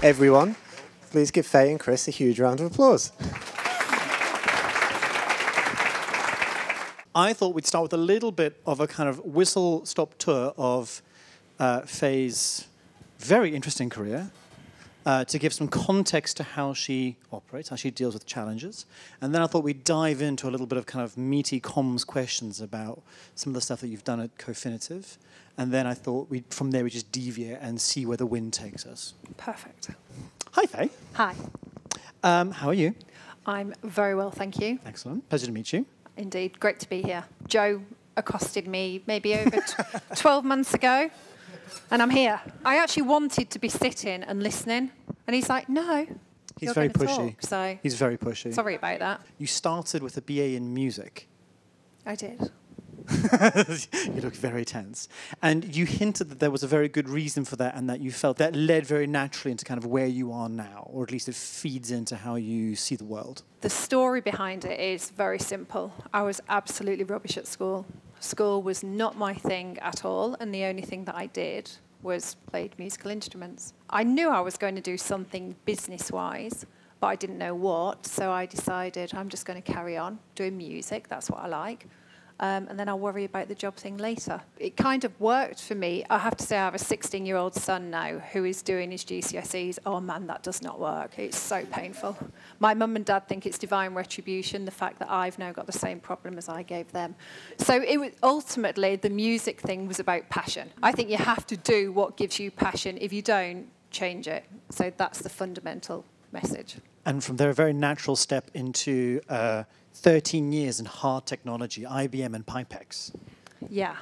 everyone. Please give Faye and Chris a huge round of applause. I thought we'd start with a little bit of a kind of whistle-stop tour of Faye's very interesting career, to give some context to how she operates, how she deals with challenges. And then I thought we'd dive into a little bit of kind of meaty comms questions about some of the stuff that you've done at Cofinitive. And then I thought from there we just deviate and see where the wind takes us. Perfect. Hi, Faye. Hi. How are you? I'm very well, thank you. Excellent. Pleasure to meet you. Indeed, great to be here. Joe accosted me maybe over 12 months ago, and I'm here. I actually wanted to be sitting and listening, and he's like, no. He's very pushy. Talk, so he's very pushy. Sorry about that. You started with a BA in music. I did. You look very tense. And you hinted that there was a very good reason for that and that you felt that led very naturally into kind of where you are now, or at least it feeds into how you see the world. The story behind it is very simple. I was absolutely rubbish at school. School was not my thing at all, and the only thing that I did was played musical instruments. I knew I was going to do something business-wise, but I didn't know what, so I decided I'm just going to carry on doing music. That's what I like. And then I'll worry about the job thing later. It kind of worked for me. I have to say I have a 16-year-old son now who is doing his GCSEs. Oh, man, that does not work. It's so painful. My mum and dad think it's divine retribution, the fact that I've now got the same problem as I gave them. So it was ultimately, the music thing was about passion. I think you have to do what gives you passion. If you don't, change it. So that's the fundamental message. And from there, a very natural step into 13 years in hard technology, IBM and Pipex. Yeah.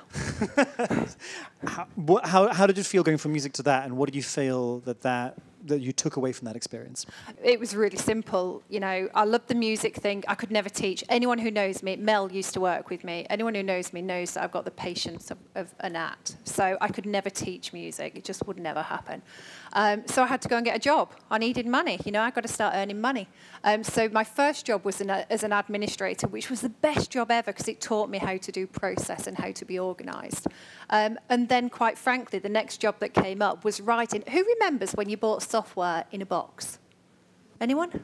How did it feel going from music to that, and what did you feel that you took away from that experience? It was really simple. You know, I loved the music thing. I could never teach. Anyone who knows me, Mel used to work with me. Anyone who knows me knows that I've got the patience of a gnat. So I could never teach music. It just would never happen. So I had to go and get a job. I needed money. You know, I got to start earning money. So my first job was as an administrator, which was the best job ever because it taught me how to do process and how to be organised. And then, quite frankly, the next job that came up was writing. Who remembers when you bought software in a box? Anyone?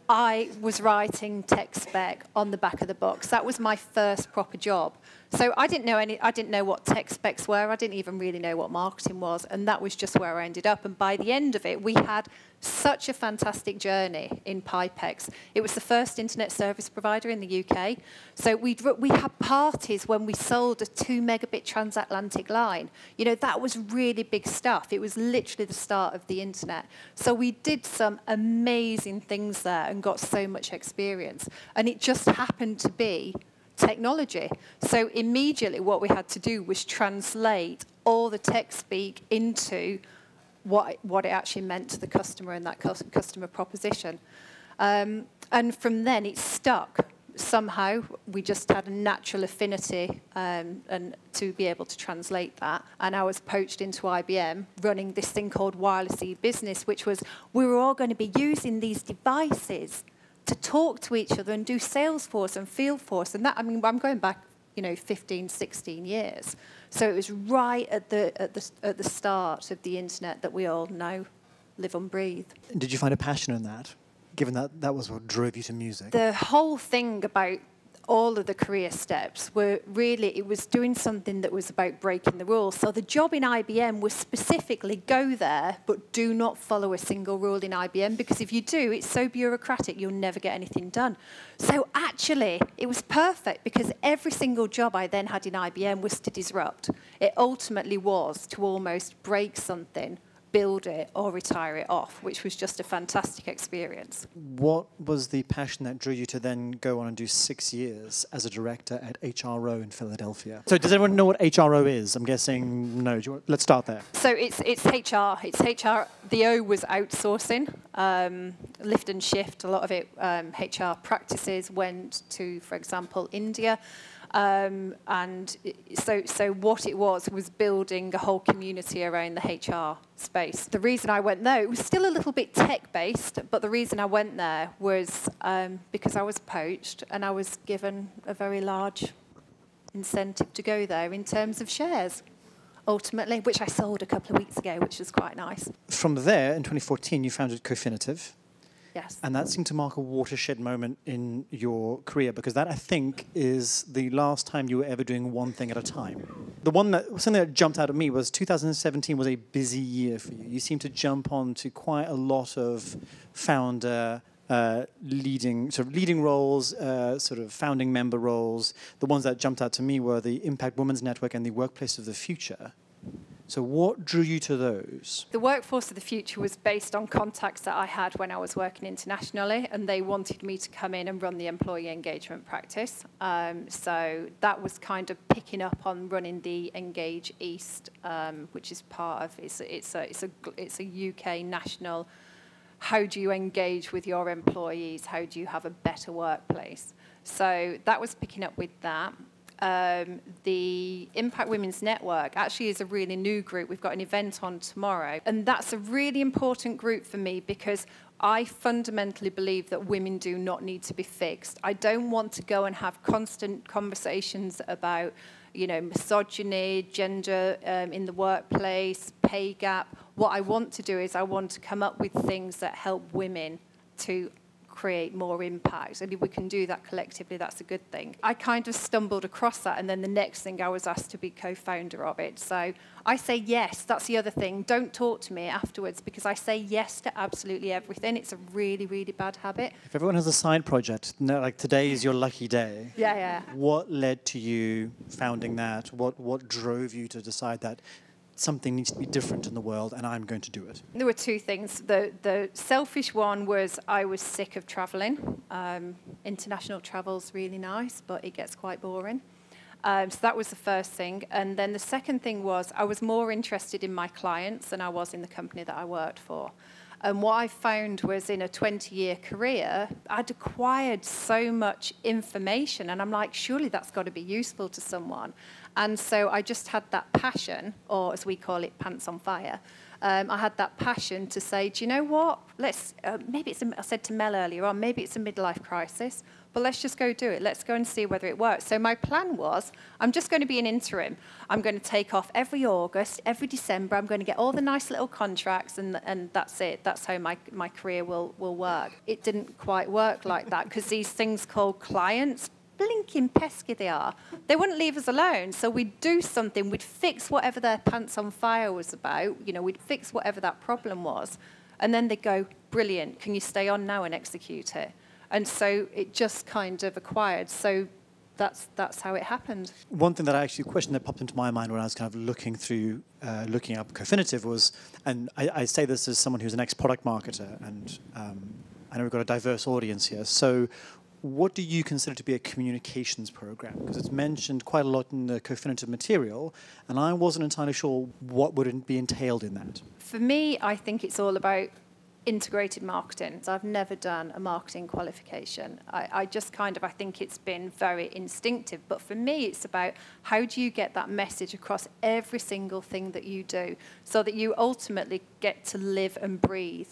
I was writing tech spec on the back of the box. That was my first proper job. So I didn't know what tech specs were. I didn't even really know what marketing was, and that was just where I ended up. And by the end of it, we had such a fantastic journey in Pipex. It was the first internet service provider in the UK. So we had parties when we sold a 2 megabit transatlantic line. You know, that was really big stuff. It was literally the start of the internet. So we did some amazing things there and got so much experience. And it just happened to be technology. So immediately what we had to do was translate all the tech speak into what it actually meant to the customer and that customer proposition. And from then it stuck. Somehow we just had a natural affinity and to be able to translate that. And I was poached into IBM running this thing called Wireless E-Business, which was we were all going to be using these devices to talk to each other and do Salesforce and Fieldforce. And that, I mean, I'm going back, 15, 16 years. So it was right at the start of the internet that we all now live and breathe. Did you find a passion in that, given that that was what drove you to music? The whole thing about all of the career steps were really, it was doing something that was about breaking the rules. So the job in IBM was specifically go there, but do not follow a single rule in IBM, because if you do, it's so bureaucratic, you'll never get anything done. So actually, it was perfect, because every single job I then had in IBM was to disrupt. It ultimately was to almost break something, build it or retire it off, which was just a fantastic experience. What was the passion that drew you to then go on and do 6 years as a director at HRO in Philadelphia? So does everyone know what HRO is? I'm guessing no. Let's start there. So it's HR. It's HR. The O was outsourcing, lift and shift. A lot of it, HR practices went to, for example, India. And so what it was building a whole community around the HR space. The reason I went there, it was still a little bit tech-based, but the reason I went there was because I was poached and I was given a very large incentive to go there in terms of shares. ultimately, which I sold a couple of weeks ago, which was quite nice. From there, in 2014, you founded Cofinitive. Yes. And that seemed to mark a watershed moment in your career, because that, I think, is the last time you were ever doing one thing at a time. Something that jumped out at me was 2017 was a busy year for you. You seemed to jump onto quite a lot of founder leading roles, sort of founding member roles. The ones that jumped out to me were the Impact Women's Network and the Workplace of the Future. So what drew you to those? The Workforce of the Future was based on contacts that I had when I was working internationally, and they wanted me to come in and run the employee engagement practice. So that was kind of picking up on running the Engage East, which is part of it's a UK national. How do you engage with your employees? How do you have a better workplace? So that was picking up with that. The Impact Women's Network actually is a really new group. We've got an event on tomorrow. And that's a really important group for me because I fundamentally believe that women do not need to be fixed. I don't want to go and have constant conversations about, misogyny, gender in the workplace, pay gap. What I want to do is I want to come up with things that help women to create more impact. And if we can do that collectively, that's a good thing. I kind of stumbled across that, and then the next thing I was asked to be co-founder of it. So I say yes. That's the other thing. Don't talk to me afterwards, because I say yes to absolutely everything. It's a really, really bad habit. If everyone has a side project, like today is your lucky day. Yeah. What led to you founding that? What drove you to decide that something needs to be different in the world, and I'm going to do it? There were two things. The selfish one was I was sick of traveling. International travel's really nice, but it gets quite boring. So that was the first thing. And then the second thing was I was more interested in my clients than I was in the company that I worked for. And what I found was in a 20-year career, I'd acquired so much information, and I'm like, surely that's got to be useful to someone. And so I just had that passion, or as we call it, pants on fire. I had that passion to say, do you know what? I said to Mel earlier on, maybe it's a midlife crisis, but let's just go do it. Let's go and see whether it works. So my plan was, I'm just going to be an interim. I'm going to take off every August, every December. I'm going to get all the nice little contracts, and that's it. That's how my career will work. It didn't quite work like that, because these things called clients, blinking pesky they are. They wouldn't leave us alone. So we'd do something. We'd fix whatever their pants on fire was about. We'd fix whatever that problem was. And then they'd go, brilliant. Can you stay on now and execute it? And so it just kind of acquired. So that's how it happened. One thing that I actually question that popped into my mind when I was kind of looking up Cofinitive was, and I say this as someone who's an ex-product marketer, and I know we've got a diverse audience here. So what do you consider to be a communications program? Because it's mentioned quite a lot in the Cofinitive material, and I wasn't entirely sure what would be entailed in that. For me, I think it's all about integrated marketing. So I've never done a marketing qualification. I think it's been very instinctive. But for me, it's about how do you get that message across every single thing that you do so that you ultimately get to live and breathe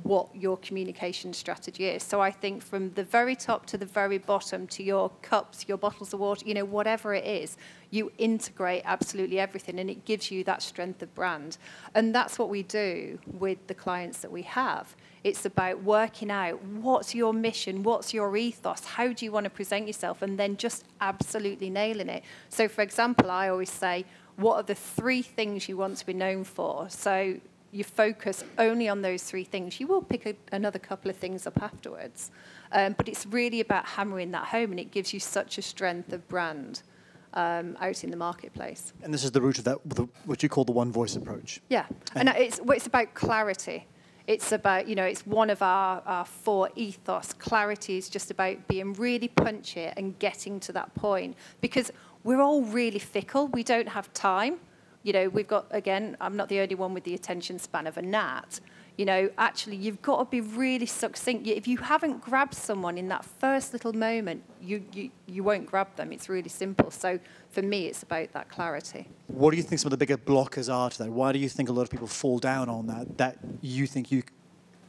what your communication strategy is. So I think from the very top to the very bottom, to your cups, your bottles of water, whatever it is, you integrate absolutely everything, and it gives you that strength of brand. And that's what we do with the clients that we have. It's about working out what's your mission, what's your ethos, how do you want to present yourself, and then just absolutely nailing it. So, for example, I always say, what are the 3 things you want to be known for? So you focus only on those 3 things. You will pick another couple of things up afterwards. But it's really about hammering that home, and it gives you such a strength of brand out in the marketplace. And this is the root of that, what you call the one voice approach. Yeah, and it's about clarity. It's about, it's one of our 4 ethos. Clarity is just about being really punchy and getting to that point. Because we're all really fickle. We don't have time. We've got, again, I'm not the only one with the attention span of a gnat. Actually, you've got to be really succinct. If you haven't grabbed someone in that first little moment, you won't grab them. It's really simple. So for me, it's about that clarity. What do you think some of the bigger blockers are to that? Why do you think a lot of people fall down on that you think you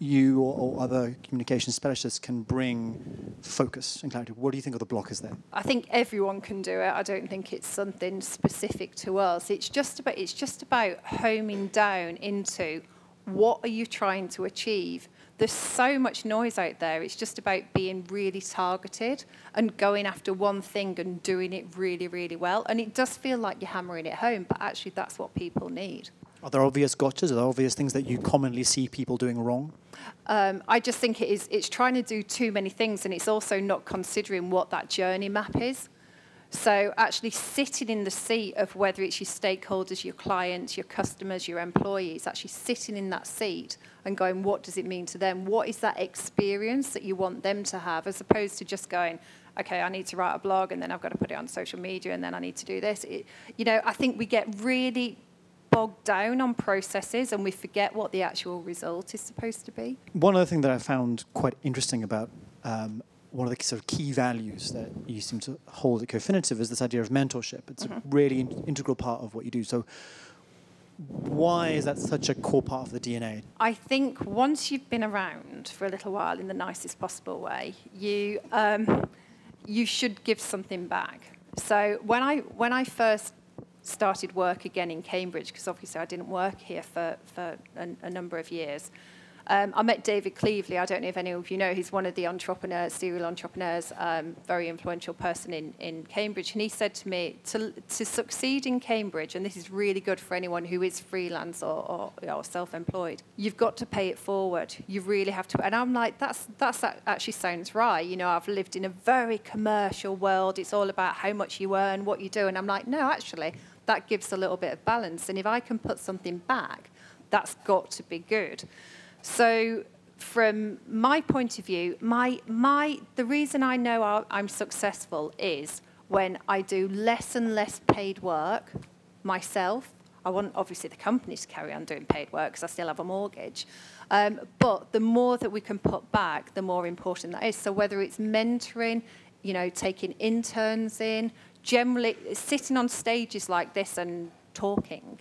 you or other communication specialists can bring focus and clarity? What do you think are the blockers there? I think everyone can do it. I don't think it's something specific to us. It's just about homing down into what are you trying to achieve. There's so much noise out there. It's just about being really targeted and going after one thing and doing it really, really well. And it does feel like you're hammering it home, but actually that's what people need. Are there obvious gotchas? Are there obvious things that you commonly see people doing wrong? I just think it's trying to do too many things, and it's also not considering what that journey map is. So actually sitting in the seat of whether it's your stakeholders, your clients, your customers, your employees, actually sitting in that seat and going, what does it mean to them? What is that experience that you want them to have, as opposed to just going, okay, I need to write a blog and then I've got to put it on social media and then I need to do this. I think we get really bogged down on processes and we forget what the actual result is supposed to be. One other thing that I found quite interesting about one of the sort of key values that you seem to hold at Cofinitive is this idea of mentorship. It's a really integral part of what you do. So why is that such a core part of the DNA? I think once you've been around for a little while in the nicest possible way, you should give something back. So when I first started work again in Cambridge, because obviously I didn't work here for a number of years, I met David Cleaveley. I don't know if any of you know, he's one of the entrepreneurs, serial entrepreneurs, very influential person in Cambridge. And he said to me, to succeed in Cambridge, and this is really good for anyone who is freelance or self-employed, you've got to pay it forward. You really have to. And I'm like, that actually sounds right. I've lived in a very commercial world. It's all about how much you earn, what you do. And I'm like, no, actually, that gives a little bit of balance. And if I can put something back, that's got to be good. So from my point of view, the reason I know I'm successful is when I do less and less paid work myself. I want, obviously, the company to carry on doing paid work because I still have a mortgage. But the more that we can put back, the more important that is. So whether it's mentoring, taking interns in, generally sitting on stages like this and talking,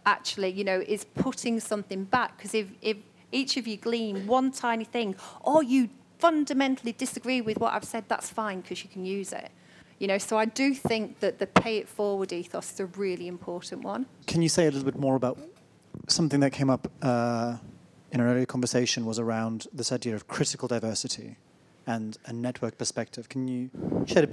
actually, is putting something back. Because if each of you glean one tiny thing, or you fundamentally disagree with what I've said, that's fine because you can use it. So I do think that the pay it forward ethos is a really important one. Can you say a little bit more about something that came up in an earlier conversation was around this idea of critical diversity and a network perspective. Can you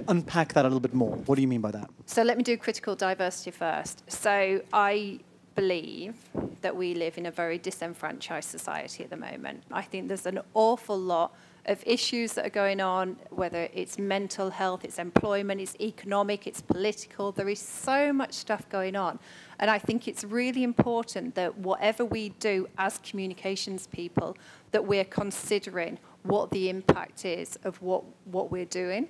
unpack that a little bit more? What do you mean by that? So let me do critical diversity first. So I believe that we live in a very disenfranchised society at the moment. I think there's an awful lot of issues that are going on, whether it's mental health, it's employment, it's economic, it's political. There is so much stuff going on. And I think it's really important that whatever we do as communications people, that we're considering what the impact is of what we're doing,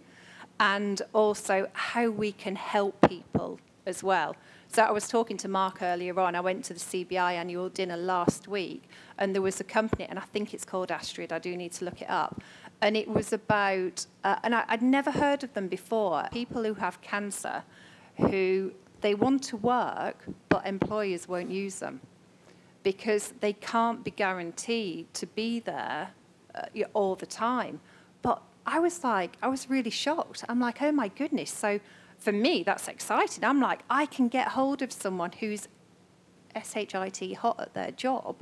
and also how we can help people as well. So I was talking to Mark earlier on. I went to the CBI annual dinner last week, and there was a company, and I think it's called Astrid. I do need to look it up. And it was about, and I'd never heard of them before, people who have cancer, who they want to work, but employers won't use them because they can't be guaranteed to be there all the time. But I was really shocked. I'm like, oh my goodness. So for me, that's exciting. I'm like, I can get hold of someone who's SHIT hot at their job,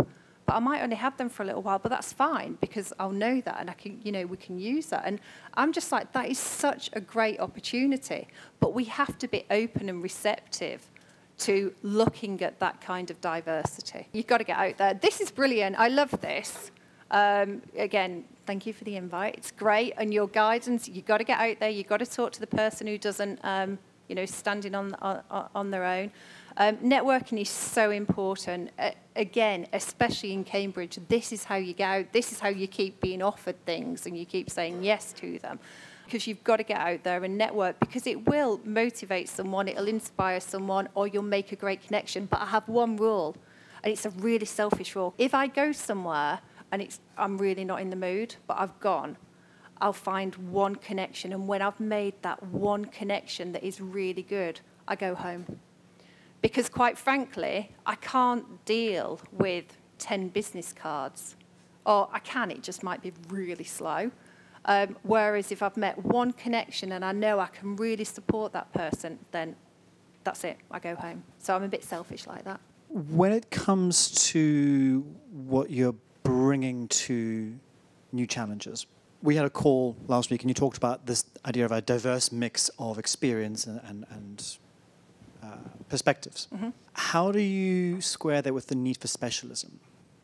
but I might only have them for a little while, but that's fine because I'll know that and I can, we can use that. And I'm just like, that is such a great opportunity, but we have to be open and receptive to looking at that kind of diversity. You've got to get out there. This is brilliant. I love this. Again, thank you for the invite. It's great. And your guidance, you've got to get out there. You've got to talk to the person who doesn't, standing on their own. Networking is so important. Again, especially in Cambridge, this is how you get out. This is how you keep being offered things and you keep saying yes to them. Because you've got to get out there and network, because it will motivate someone, it'll inspire someone, or you'll make a great connection. But I have one rule, and it's a really selfish rule. If I go somewhere and I'm really not in the mood, but I've gone, I'll find one connection. And when I've made that one connection that is really good, I go home. Because quite frankly, I can't deal with 10 business cards. Or I can, it just might be really slow. Whereas if I've met one connection and I know I can really support that person, then that's it, I go home. So I'm a bit selfish like that. When it comes to what you're bringing to new challenges, we had a call last week and you talked about this idea of a diverse mix of experience and perspectives. Mm-hmm. How do you square that with the need for specialism?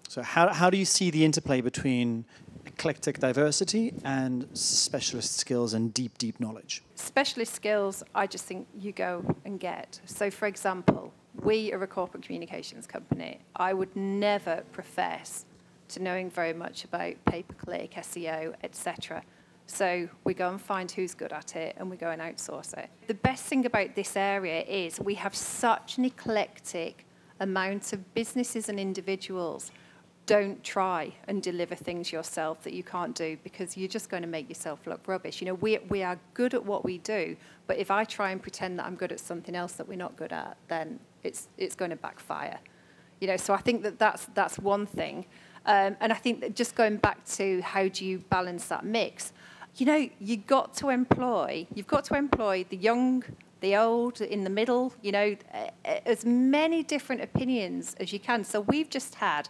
So how do you see the interplay between eclectic diversity and specialist skills and deep, deep knowledge? Specialist skills, I just think you go and get. So, for example, we are a corporate communications company. I would never profess to knowing very much about pay-per-click, SEO, etc. So we go and find who's good at it and we go and outsource it. The best thing about this area is we have such an eclectic amount of businesses and individuals. Don't try and deliver things yourself that you can't do because you're just going to make yourself look rubbish. You know, we are good at what we do, but if I try and pretend that I'm good at something else that we're not good at, then it's going to backfire. You know, so I think that's one thing. And I think that just going back to how do you balance that mix, you know, you've got to employ the young, the old, in the middle, you know, as many different opinions as you can. So we've just had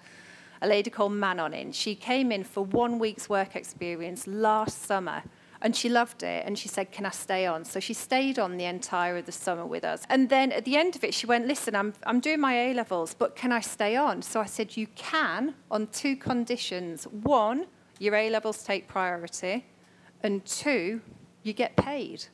a lady called Manon in. She came in for 1 week's work experience last summer, and she loved it, and she said, can I stay on? So she stayed on the entire of the summer with us. And then at the end of it, she went, listen, I'm doing my A-levels, but can I stay on? So I said, you can on 2 conditions. 1, your A-levels take priority, and 2, you get paid.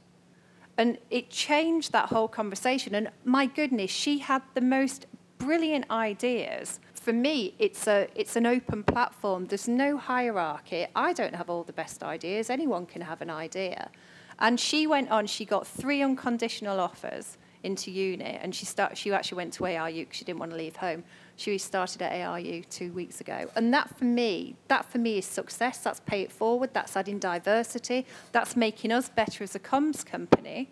And it changed that whole conversation. And my goodness, she had the most brilliant ideas. For me, it's an open platform. There's no hierarchy. I don't have all the best ideas. Anyone can have an idea. And she went on, she got 3 unconditional offers into uni, and she actually went to ARU because she didn't want to leave home. She started at ARU 2 weeks ago. And that for me is success. That's pay it forward. That's adding diversity. That's making us better as a comms company,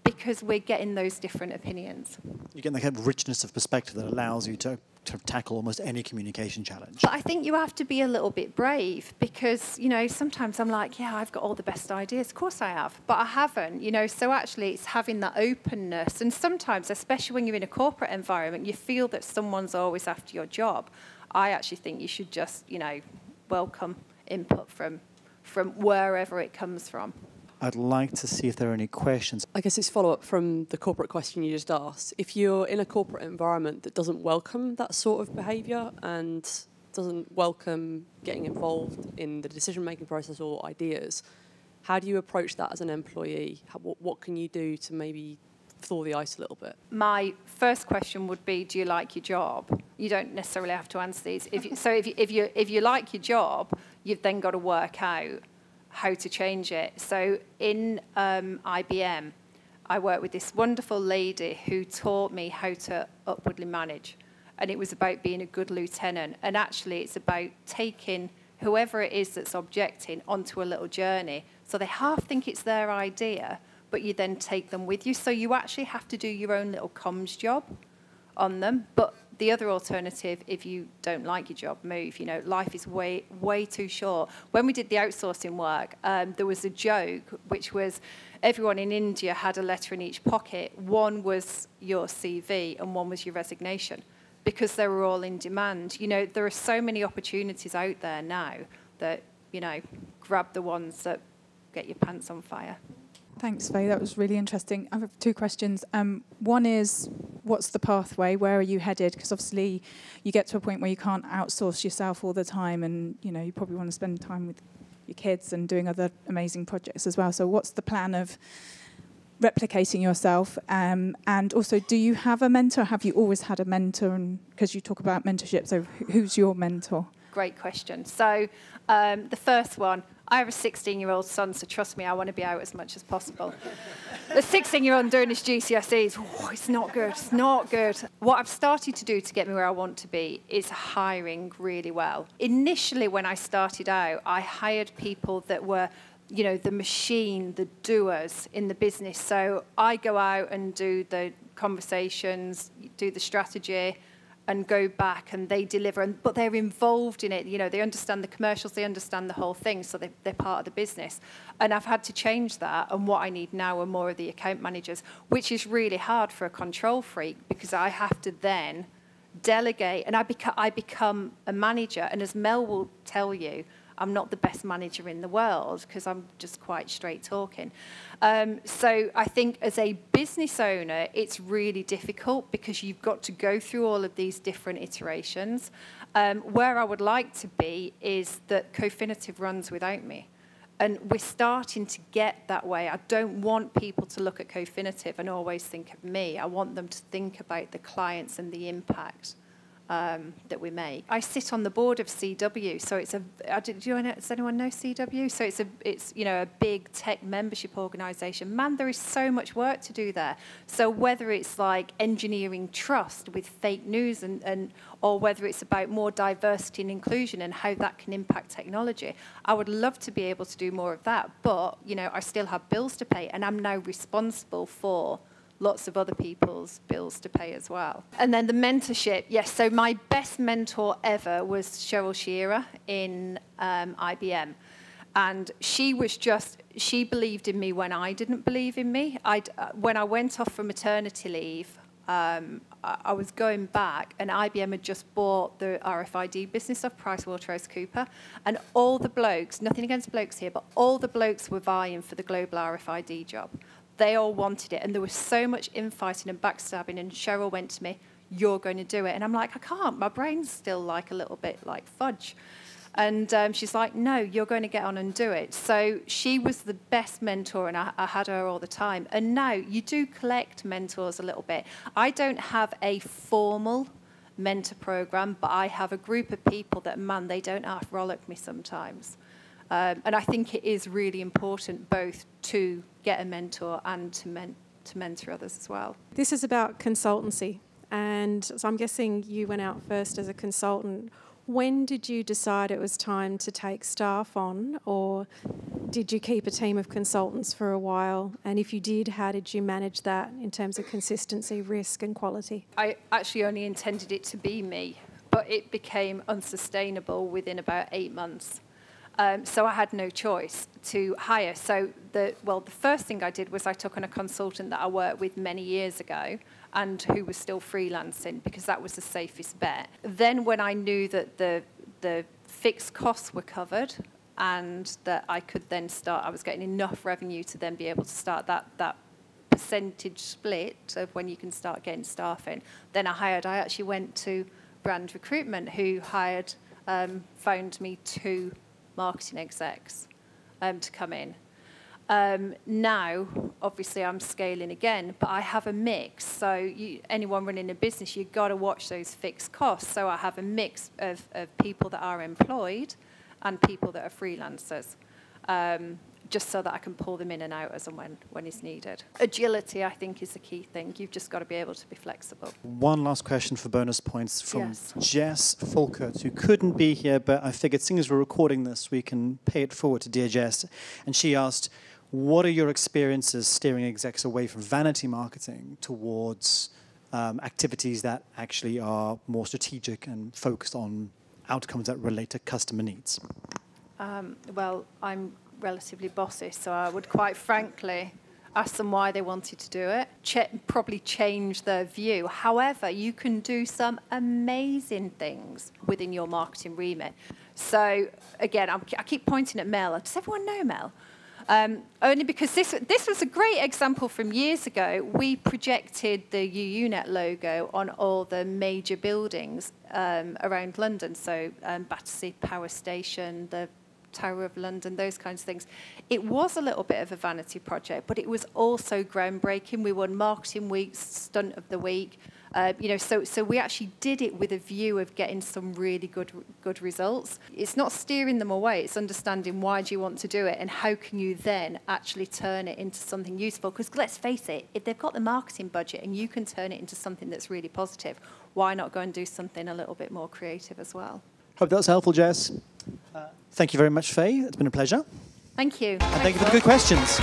because we're getting those different opinions. You get the kind of richness of perspective that allows you to tackle almost any communication challenge. But I think you have to be a little bit brave because, you know, sometimes I'm like, yeah, I've got all the best ideas. Of course I have, but I haven't, you know. So actually it's having that openness. And sometimes, especially when you're in a corporate environment, you feel that someone's always after your job. I actually think you should just, you know, welcome input from wherever it comes from. I'd like to see if there are any questions. I guess it's follow-up from the corporate question you just asked. If you're in a corporate environment that doesn't welcome that sort of behaviour and doesn't welcome getting involved in the decision-making process or ideas, how do you approach that as an employee? What can you do to maybe thaw the ice a little bit? My first question would be, do you like your job? You don't necessarily have to answer these. If you like your job, you've then got to work out how to change it. So in IBM, I worked with this wonderful lady who taught me how to upwardly manage. And it was about being a good lieutenant. And actually, it's about taking whoever it is that's objecting onto a little journey. So they half think it's their idea, but you then take them with you. So you actually have to do your own little comms job on them. But the other alternative, if you don't like your job, move. You know, life is way, way too short. When we did the outsourcing work, there was a joke, which was everyone in India had a letter in each pocket. One was your CV and one was your resignation, because they were all in demand. You know, there are so many opportunities out there now that, you know, grab the ones that get your pants on fire. Thanks, Faye. That was really interesting. I have 2 questions. One is, what's the pathway? Where are you headed? Because obviously you get to a point where you can't outsource yourself all the time, and you know you probably want to spend time with your kids and doing other amazing projects as well. So what's the plan of replicating yourself? And also, do you have a mentor? Have you always had a mentor? And because you talk about mentorship, so who's your mentor? Great question. So the first one, I have a 16-year-old son, so trust me, I want to be out as much as possible. The 16-year-old doing his GCSEs, it's not good, it's not good. What I've started to do to get me where I want to be is hiring really well. Initially, when I started out, I hired people that were, you know, the machine, the doers in the business. So I go out and do the conversations, do the strategy, and go back and they deliver, but they're involved in it. You know, they understand the commercials, they understand the whole thing, so they're part of the business. And I've had to change that, and what I need now are more of the account managers, which is really hard for a control freak, because I have to then delegate, and I become a manager. And as Mel will tell you, I'm not the best manager in the world because I'm just quite straight talking. So I think as a business owner, it's really difficult because you've got to go through all of these different iterations. Where I would like to be is that Cofinitive runs without me. And we're starting to get that way. I don't want people to look at Cofinitive and always think of me. I want them to think about the clients and the impact that we make. I sit on the board of CW, so it's does anyone know CW? So it's you know, a big tech membership organisation. Man, there is so much work to do there. So whether it's like engineering trust with fake news or whether it's about more diversity and inclusion and how that can impact technology, I would love to be able to do more of that. But you know, I still have bills to pay, and I'm now responsible for lots of other people's bills to pay as well. And then the mentorship, yes, so my best mentor ever was Cheryl Shearer in IBM. And she believed in me when I didn't believe in me. When I went off for maternity leave, I was going back, and IBM had just bought the RFID business of PricewaterhouseCoopers, and all the blokes, nothing against blokes here, but all the blokes were vying for the global RFID job. They all wanted it, and there was so much infighting and backstabbing, and Cheryl went to me, "You're going to do it." And I'm like, "I can't. My brain's still like a little bit like fudge." And she's like, "No, you're going to get on and do it." So she was the best mentor, and I had her all the time. And now you do collect mentors a little bit. I don't have a formal mentor program, but I have a group of people that, man, they don't half-rollick me sometimes. And I think it is really important both to get a mentor and to mentor others as well. This is about consultancy, and so I'm guessing you went out first as a consultant. When did you decide it was time to take staff on, or did you keep a team of consultants for a while? And if you did, how did you manage that in terms of consistency, risk and quality? I actually only intended it to be me, but it became unsustainable within about 8 months. So I had no choice to hire. So the first thing I did was I took on a consultant that I worked with many years ago and who was still freelancing, because that was the safest bet. Then when I knew that the fixed costs were covered and that I could then start, I was getting enough revenue to then be able to start that percentage split of when you can start getting staff in, then I actually went to Brand Recruitment, who found me 2 marketing execs to come in. Now, obviously, I'm scaling again, but I have a mix. So anyone running a business, you've got to watch those fixed costs. So I have a mix of people that are employed and people that are freelancers, just so that I can pull them in and out as and when is needed. Agility, I think, is the key thing. You've just got to be able to be flexible. One last question for bonus points from Yes. Jess Folkert, who couldn't be here, but I figured seeing as we're recording this, we can pay it forward to dear Jess. And she asked, what are your experiences steering execs away from vanity marketing towards activities that actually are more strategic and focused on outcomes that relate to customer needs? Well, I'm relatively bossy, so I would quite frankly ask them why they wanted to do it, probably change their view. However, you can do some amazing things within your marketing remit. So again, I keep pointing at Mel. Does everyone know Mel? Only because this was a great example from years ago. We projected the UUNet logo on all the major buildings around London, so Battersea Power Station, the Tower of London, those kinds of things. It was a little bit of a vanity project, but it was also groundbreaking. We won Marketing Week's Stunt of the Week. So we actually did it with a view of getting some really good results. It's not steering them away, it's understanding why do you want to do it and how can you then actually turn it into something useful. Because let's face it, if they've got the marketing budget and you can turn it into something that's really positive, why not go and do something a little bit more creative as well? Hope that's helpful, Jess. Thank you very much, Faye. It's been a pleasure. Thank you. And thank you for the good questions.